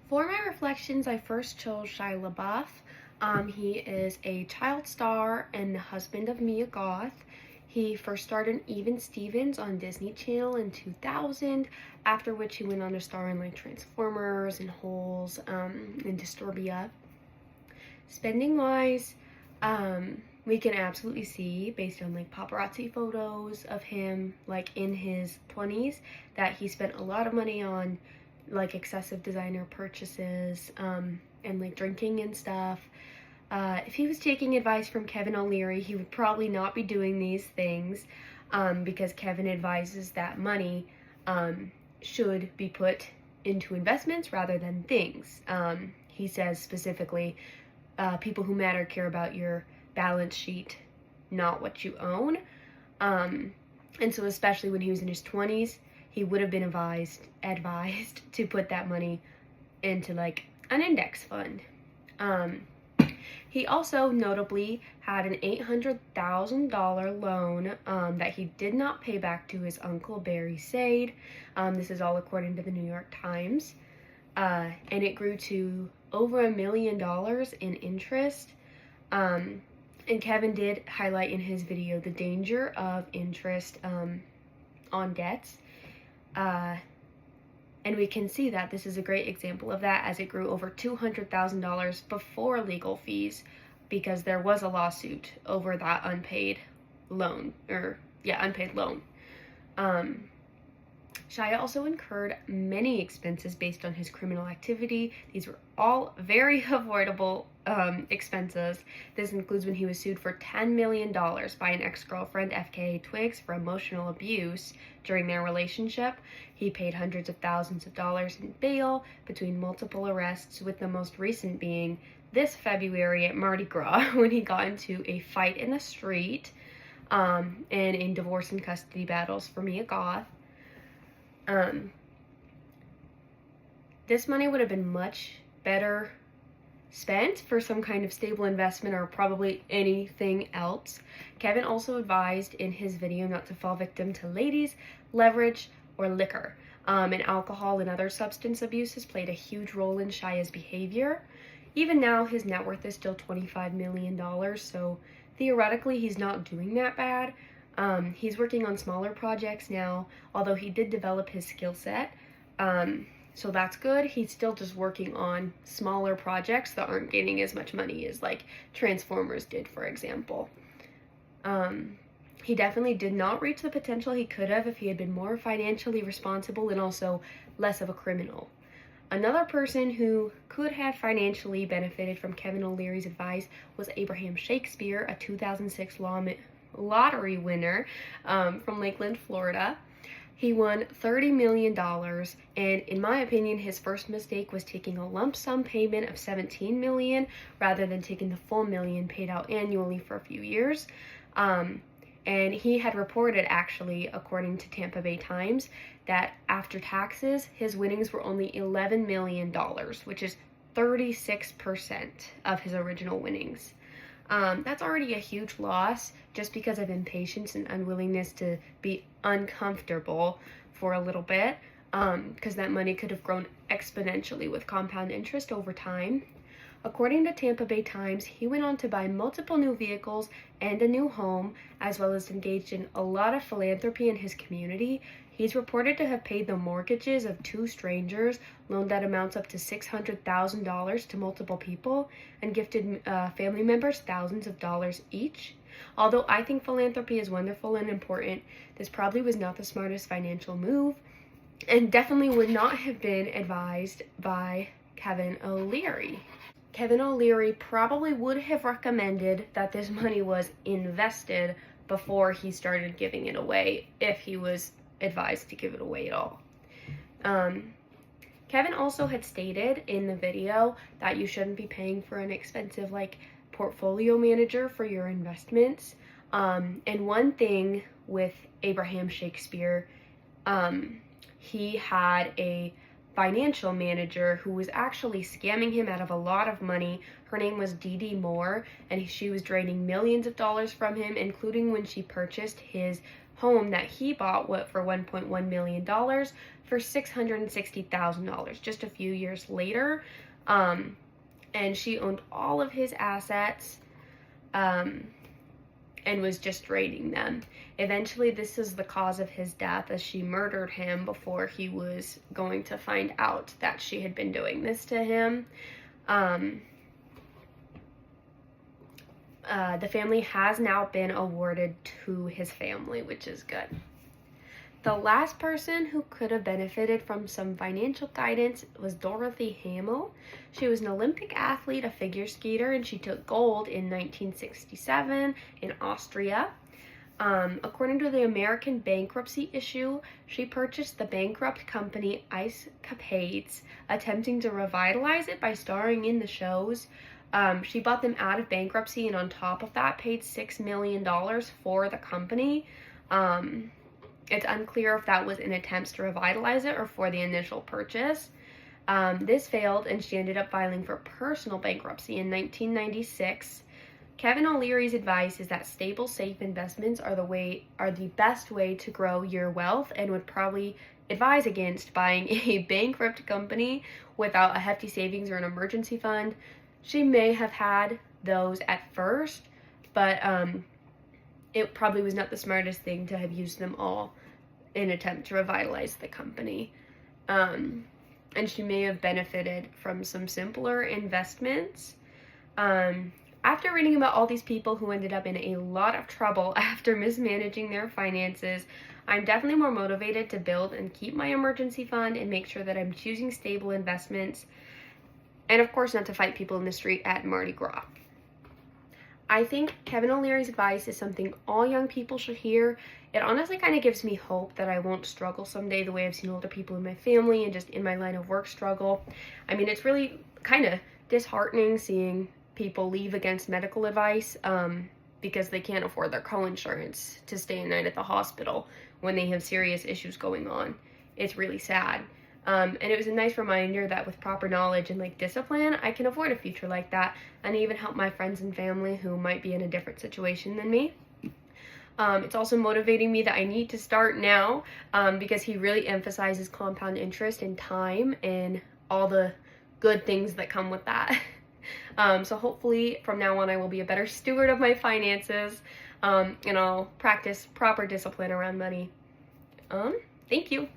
For my reflections, I first chose Shia LaBeouf. He is a child star and the husband of Mia Goth. He first starred in Even Stevens on Disney Channel in 2000, after which he went on to star in like Transformers and Holes and Disturbia. Spending wise, we can absolutely see based on like paparazzi photos of him like in his 20s that he spent a lot of money on like excessive designer purchases and like drinking and stuff. If he was taking advice from Kevin O'Leary, he would probably not be doing these things because Kevin advises that money should be put into investments rather than things. He says specifically, people who matter care about your balance sheet, not what you own. And so especially when he was in his 20s, he would have been advised to put that money into like an index fund. He also notably had an $800,000 loan that he did not pay back to his uncle Barry Sade. This is all according to the New York Times. And it grew to over $1 million in interest. And Kevin did highlight in his video the danger of interest on debts. And we can see that this is a great example of that, as it grew over $200,000 before legal fees because there was a lawsuit over that unpaid loan. Shia also incurred many expenses based on his criminal activity. These were all very avoidable expenses. This includes when he was sued for $10 million by an ex-girlfriend, FKA Twigs, for emotional abuse during their relationship. He paid hundreds of thousands of dollars in bail between multiple arrests, with the most recent being this February at Mardi Gras when he got into a fight in the street and in divorce and custody battles for Mia Goth. This money would have been much better spent for some kind of stable investment or probably anything else. Kevin also advised in his video not to fall victim to ladies, leverage, or liquor. And alcohol and other substance abuse has played a huge role in Shia's behavior. Even now, his net worth is still $25 million, so theoretically he's not doing that bad. He's working on smaller projects now, although he did develop his skill set. So that's good. He's still just working on smaller projects that aren't gaining as much money as like Transformers did, for example. He definitely did not reach the potential he could have if he had been more financially responsible and also less of a criminal. Another person who could have financially benefited from Kevin O'Leary's advice was Abraham Shakespeare, a 2006 lottery winner from Lakeland, Florida. He won $30 million, and in my opinion, his first mistake was taking a lump sum payment of $17 million rather than taking the full million paid out annually for a few years. And he had reported, actually, according to Tampa Bay Times, that after taxes, his winnings were only $11 million, which is 36% of his original winnings. That's already a huge loss just because of impatience and unwillingness to be uncomfortable for a little bit, because that money could have grown exponentially with compound interest over time. According to Tampa Bay Times, he went on to buy multiple new vehicles and a new home, as well as engaged in a lot of philanthropy in his community. He's reported to have paid the mortgages of 2 strangers, loaned that amounts up to $600,000 to multiple people, and gifted family members thousands of dollars each. Although I think philanthropy is wonderful and important, this probably was not the smartest financial move, and definitely would not have been advised by Kevin O'Leary. Kevin O'Leary probably would have recommended that this money was invested before he started giving it away, if he was advised to give it away at all. Kevin also had stated in the video that you shouldn't be paying for an expensive like portfolio manager for your investments. And one thing with Abraham Shakespeare, he had a financial manager who was actually scamming him out of a lot of money. Her name was Dee Dee Moore, and she was draining millions of dollars from him, including when she purchased his home that he bought for $1.1 million for $660,000 just a few years later. And she owned all of his assets and was just raiding them. Eventually, this is the cause of his death, as she murdered him before he was going to find out that she had been doing this to him. The family has now been awarded to his family, which is good. The last person who could have benefited from some financial guidance was Dorothy Hamill. She was an Olympic athlete, a figure skater, and she took gold in 1967 in Austria. According to the American bankruptcy issue, she purchased the bankrupt company Ice Capades, attempting to revitalize it by starring in the shows. She bought them out of bankruptcy, and on top of that, paid $6 million for the company. It's unclear if that was in attempts to revitalize it or for the initial purchase. This failed, and she ended up filing for personal bankruptcy in 1996. Kevin O'Leary's advice is that stable, safe investments are the best way to grow your wealth, and would probably advise against buying a bankrupt company without a hefty savings or an emergency fund. She may have had those at first, but it probably was not the smartest thing to have used them all in an attempt to revitalize the company. And she may have benefited from some simpler investments. After reading about all these people who ended up in a lot of trouble after mismanaging their finances, I'm definitely more motivated to build and keep my emergency fund and make sure that I'm choosing stable investments. And of course, not to fight people in the street at Mardi Gras. I think Kevin O'Leary's advice is something all young people should hear. It honestly kind of gives me hope that I won't struggle someday the way I've seen older people in my family and just in my line of work struggle. I mean, it's really kind of disheartening seeing people leave against medical advice because they can't afford their co-insurance to stay a night at the hospital when they have serious issues going on. It's really sad. And it was a nice reminder that with proper knowledge and discipline, I can avoid a future like that and even help my friends and family who might be in a different situation than me. It's also motivating me that I need to start now because he really emphasizes compound interest and time and all the good things that come with that. So hopefully from now on I will be a better steward of my finances and I'll practice proper discipline around money. Thank you.